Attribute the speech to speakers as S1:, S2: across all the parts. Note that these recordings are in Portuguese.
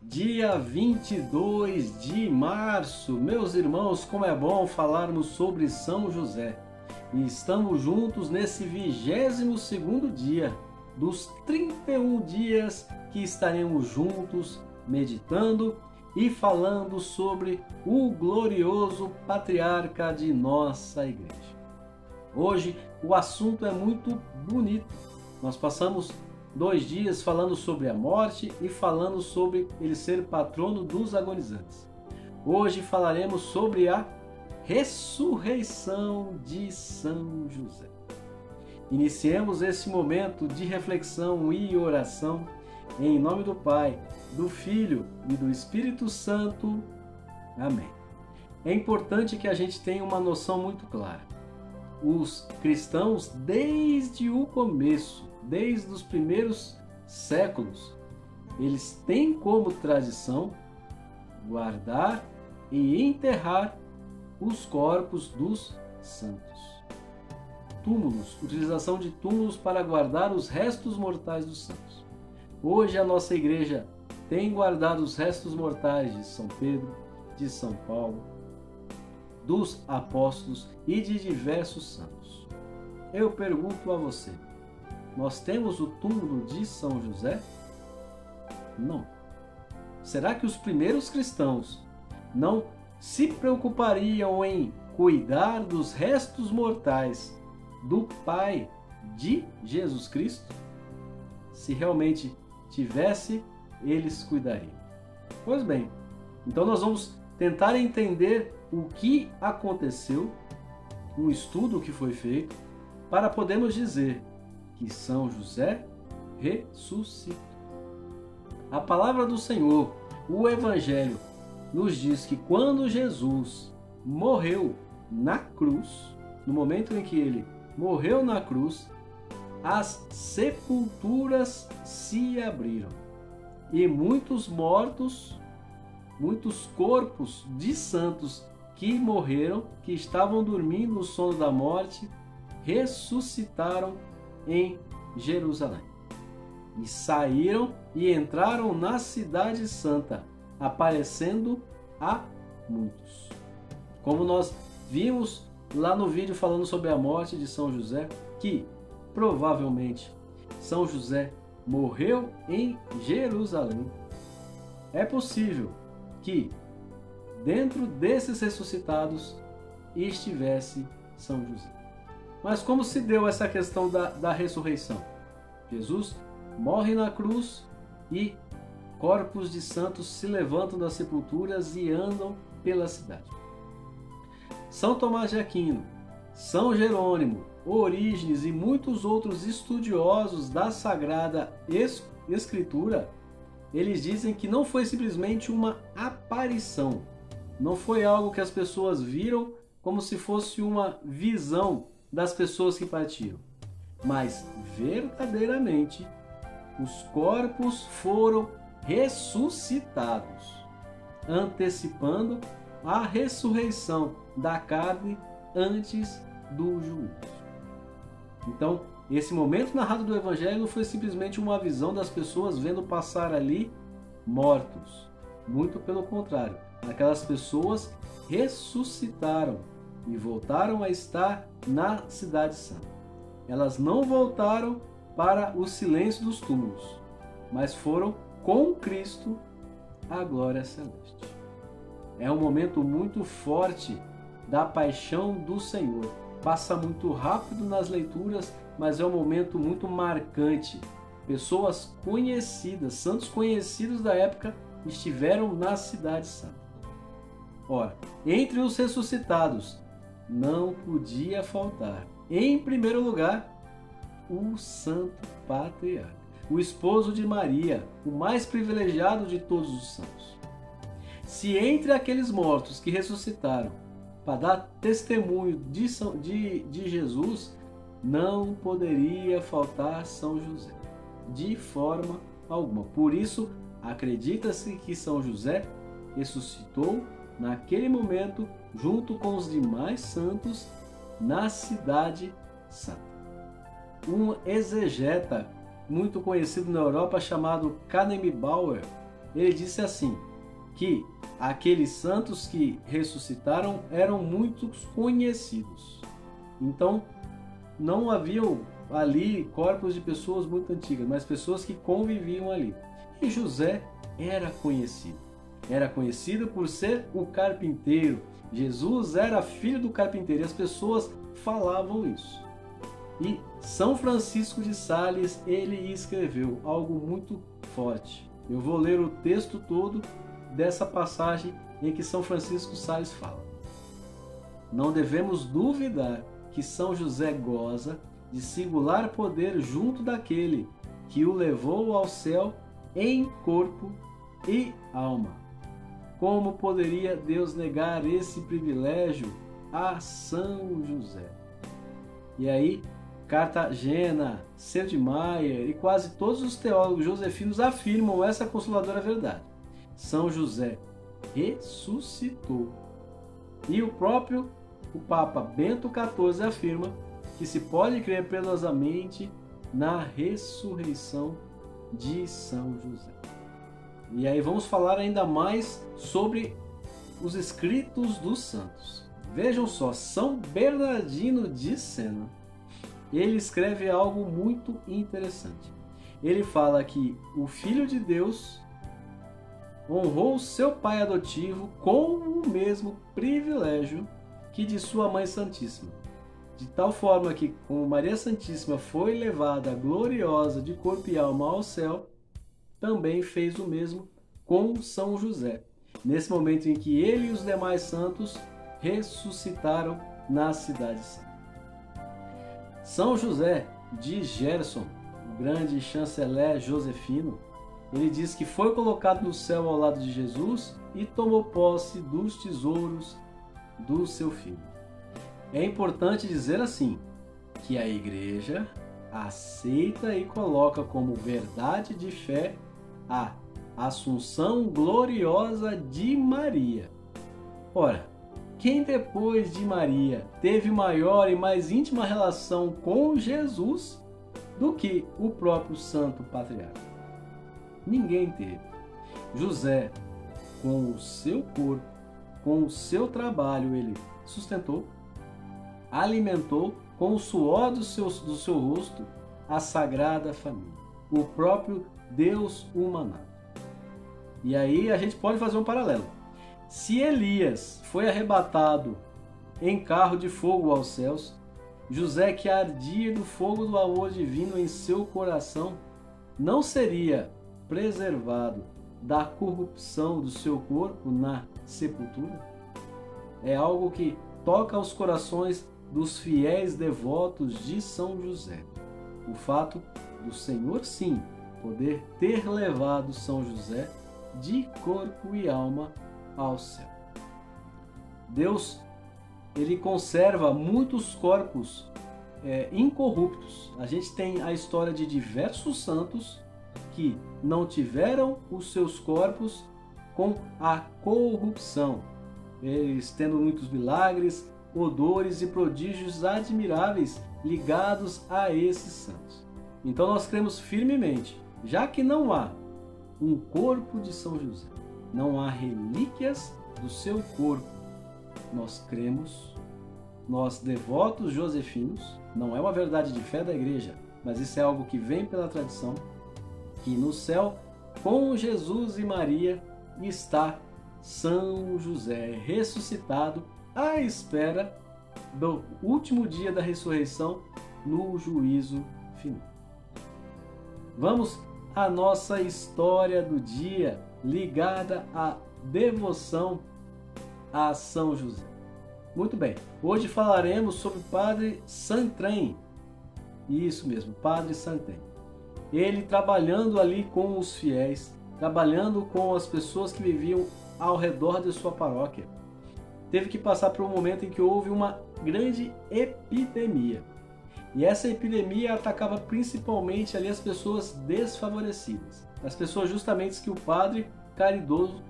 S1: Dia 22 de março. Meus irmãos, como é bom falarmos sobre São José. E estamos juntos nesse 22º dia dos 31 dias que estaremos juntos meditando e falando sobre o glorioso patriarca de nossa igreja. Hoje o assunto é muito bonito. Nós passamos 2 dias falando sobre a morte e falando sobre ele ser patrono dos agonizantes. Hoje falaremos sobre a ressurreição de São José. Iniciemos esse momento de reflexão e oração em nome do Pai, do Filho e do Espírito Santo. Amém. É importante que a gente tenha uma noção muito clara. Os cristãos, desde o começo, desde os primeiros séculos, eles têm como tradição guardar e enterrar os corpos dos santos. Túmulos, utilização de túmulos para guardar os restos mortais dos santos. Hoje a nossa igreja tem guardado os restos mortais de São Pedro, de São Paulo, dos apóstolos e de diversos santos. Eu pergunto a você, nós temos o túmulo de São José? Não. Será que os primeiros cristãos não se preocupariam em cuidar dos restos mortais do Pai de Jesus Cristo? Se realmente tivesse, eles cuidariam. Pois bem, então nós vamos tentar entender o que aconteceu, um estudo que foi feito, para podermos dizer que São José ressuscitou. A palavra do Senhor, o Evangelho, nos diz que quando Jesus morreu na cruz, no momento em que ele morreu na cruz, as sepulturas se abriram e muitos mortos, muitos corpos de santos que morreram, que estavam dormindo no sono da morte, ressuscitaram em Jerusalém. E saíram e entraram na cidade santa, aparecendo a muitos. Como nós vimos lá no vídeo falando sobre a morte de São José, que provavelmente São José morreu em Jerusalém, é possível que dentro desses ressuscitados estivesse São José. Mas como se deu essa questão da ressurreição? Jesus morre na cruz e corpos de santos se levantam das sepulturas e andam pela cidade. São Tomás de Aquino, São Jerônimo, Orígenes e muitos outros estudiosos da Sagrada Escritura, eles dizem que não foi simplesmente uma aparição, não foi algo que as pessoas viram como se fosse uma visão das pessoas que partiram, mas verdadeiramente os corpos foram ressuscitados, antecipando a ressurreição da carne antes do juízo. Então, esse momento narrado do Evangelho não foi simplesmente uma visão das pessoas vendo passar ali mortos. Muito pelo contrário, aquelas pessoas ressuscitaram e voltaram a estar na Cidade Santa. Elas não voltaram para o silêncio dos túmulos, mas foram com Cristo à glória celeste. É um momento muito forte da paixão do Senhor. Passa muito rápido nas leituras, mas é um momento muito marcante. Pessoas conhecidas, santos conhecidos da época, estiveram na Cidade Santa. Ora, entre os ressuscitados, não podia faltar, em primeiro lugar, o Santo Patriarca, o esposo de Maria, o mais privilegiado de todos os santos. Se entre aqueles mortos que ressuscitaram para dar testemunho de Jesus, não poderia faltar São José, de forma alguma. Por isso, acredita-se que São José ressuscitou naquele momento, junto com os demais santos, na Cidade Santa. Um exegeta muito conhecido na Europa chamado Kahnemann Bauer, ele disse assim, que aqueles santos que ressuscitaram eram muito conhecidos. Então, não haviam ali corpos de pessoas muito antigas, mas pessoas que conviviam ali. E José era conhecido. Era conhecido por ser o carpinteiro. Jesus era filho do carpinteiro e as pessoas falavam isso. E São Francisco de Sales, ele escreveu algo muito forte. Eu vou ler o texto todo dessa passagem em que São Francisco de Sales fala. Não devemos duvidar que São José goza de singular poder junto daquele que o levou ao céu em corpo e alma. Como poderia Deus negar esse privilégio a São José? E aí, Cartagena, Sedmaier e quase todos os teólogos josefinos afirmam essa consoladora verdade. São José ressuscitou. E o Papa Bento XIV afirma que se pode crer piedosamente na ressurreição de São José. E aí vamos falar ainda mais sobre os escritos dos santos. Vejam só, São Bernardino de Sena, ele escreve algo muito interessante. Ele fala que o Filho de Deus honrou seu pai adotivo com o mesmo privilégio que de sua Mãe Santíssima. De tal forma que, como Maria Santíssima foi levada gloriosa de corpo e alma ao céu, também fez o mesmo com São José, nesse momento em que ele e os demais santos ressuscitaram na Cidade Santa. São José de Gerson, o grande chanceler josefino, ele diz que foi colocado no céu ao lado de Jesus e tomou posse dos tesouros do seu filho. É importante dizer assim, que a Igreja aceita e coloca como verdade de fé a Assunção gloriosa de Maria. Ora, quem depois de Maria teve maior e mais íntima relação com Jesus do que o próprio Santo Patriarca? Ninguém teve. José, com o seu corpo, com o seu trabalho, ele sustentou, alimentou com o suor do seu rosto a Sagrada Família, o próprio Deus humanado. E aí a gente pode fazer um paralelo. Se Elias foi arrebatado em carro de fogo aos céus, José, que ardia do fogo do amor divino em seu coração, não seria preservado da corrupção do seu corpo na sepultura? É algo que toca aos corações dos fiéis devotos de São José. O fato do Senhor, sim, poder ter levado São José de corpo e alma ao céu. Deus, ele conserva muitos corpos incorruptos. A gente tem a história de diversos santos que não tiveram os seus corpos com a corrupção, eles tendo muitos milagres, odores e prodígios admiráveis ligados a esses santos. Então nós cremos firmemente, já que não há um corpo de São José, não há relíquias do seu corpo, nós cremos, nós devotos josefinos, não é uma verdade de fé da Igreja, mas isso é algo que vem pela tradição, que no céu, com Jesus e Maria, está São José ressuscitado à espera do último dia da ressurreição no juízo final. Vamos à nossa história do dia ligada à devoção a São José. Muito bem, hoje falaremos sobre o Padre Santrem. Isso mesmo, Padre Santrem. Ele trabalhando ali com os fiéis, trabalhando com as pessoas que viviam ao redor de sua paróquia, teve que passar por um momento em que houve uma grande epidemia. E essa epidemia atacava principalmente ali as pessoas desfavorecidas, as pessoas justamente que o padre caridoso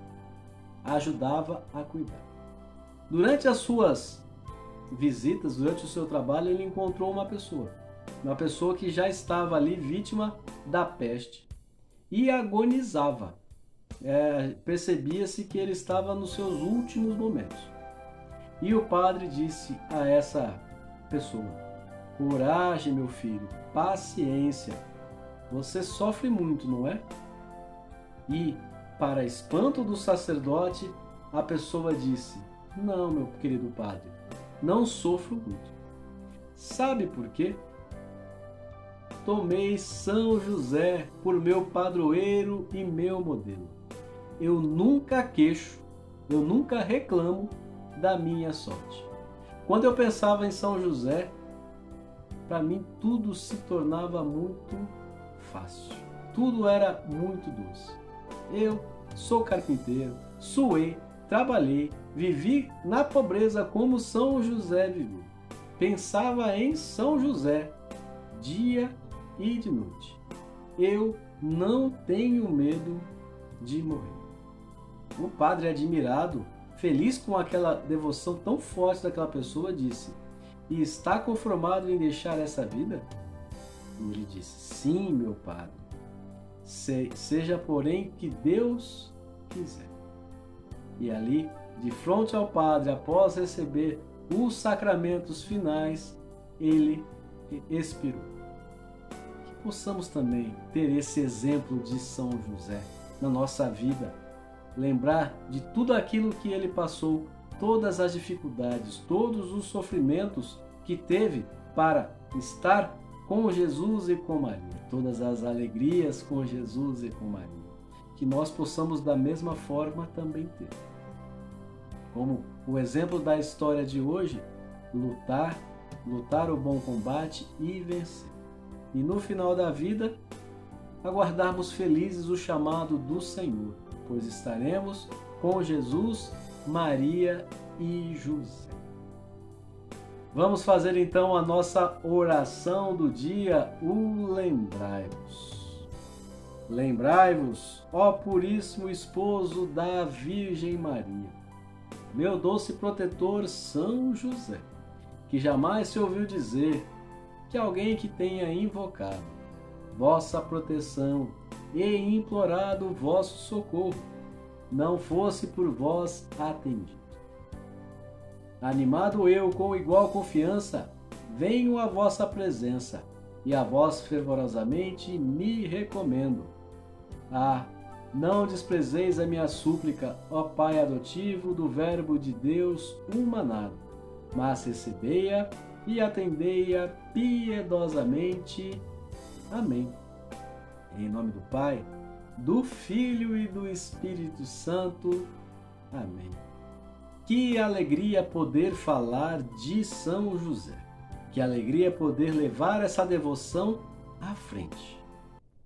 S1: ajudava a cuidar. Durante as suas visitas, durante o seu trabalho, ele encontrou uma pessoa que já estava ali vítima da peste e agonizava. percebia-se que ele estava nos seus últimos momentos. E o padre disse a essa pessoa: coragem, meu filho, paciência, você sofre muito, não é? E, para espanto do sacerdote, a pessoa disse: não, meu querido padre, não sofro muito. Sabe por quê? Tomei São José por meu padroeiro e meu modelo. Eu nunca queixo, eu nunca reclamo da minha sorte. Quando eu pensava em São José, para mim tudo se tornava muito fácil. Tudo era muito doce. Eu sou carpinteiro, suei, trabalhei, vivi na pobreza como São José viveu. Pensava em São José dia e de noite. Eu não tenho medo de morrer. O padre, admirado, feliz com aquela devoção tão forte daquela pessoa, disse: e está conformado em deixar essa vida? E ele disse: sim, meu padre, seja porém que Deus quiser. E ali, de frente ao padre, após receber os sacramentos finais, ele expirou. Que possamos também ter esse exemplo de São José na nossa vida, lembrar de tudo aquilo que ele passou, todas as dificuldades, todos os sofrimentos que teve para estar com Jesus e com Maria, todas as alegrias com Jesus e com Maria, que nós possamos da mesma forma também ter. Como o exemplo da história de hoje, lutar o bom combate e vencer. E no final da vida, aguardarmos felizes o chamado do Senhor, pois estaremos com Jesus, Maria e José. Vamos fazer então a nossa oração do dia, o Lembrai-vos. Lembrai-vos, ó puríssimo esposo da Virgem Maria, meu doce protetor São José, que jamais se ouviu dizer que alguém que tenha invocado vossa proteção e implorado o vosso socorro não fosse por vós atendido. Animado eu com igual confiança, venho à vossa presença e a vós fervorosamente me recomendo. Ah, não desprezeis a minha súplica, ó Pai adotivo do Verbo de Deus humanado, mas recebei-a e atendei-a piedosamente. Amém. Em nome do Pai, do Filho e do Espírito Santo. Amém. Que alegria poder falar de São José. Que alegria poder levar essa devoção à frente.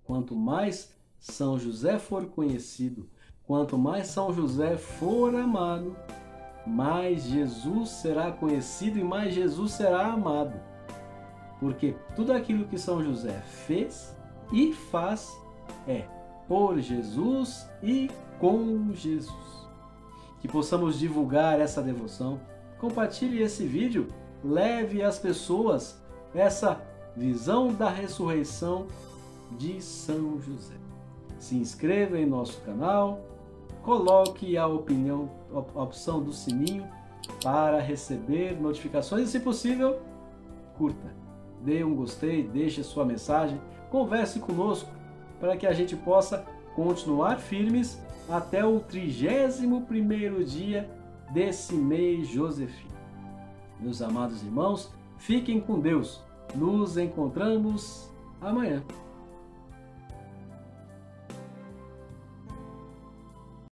S1: Quanto mais São José for conhecido, quanto mais São José for amado, mais Jesus será conhecido e mais Jesus será amado. Porque tudo aquilo que São José fez e faz é por Jesus e com Jesus. Que possamos divulgar essa devoção, compartilhe esse vídeo, leve às pessoas essa visão da ressurreição de São José. Se inscreva em nosso canal, coloque a opção do sininho para receber notificações e, se possível, curta. Dê um gostei, deixe sua mensagem, converse conosco para que a gente possa continuar firmes até o 31º dia desse mês josefino. Meus amados irmãos, fiquem com Deus. Nos encontramos amanhã.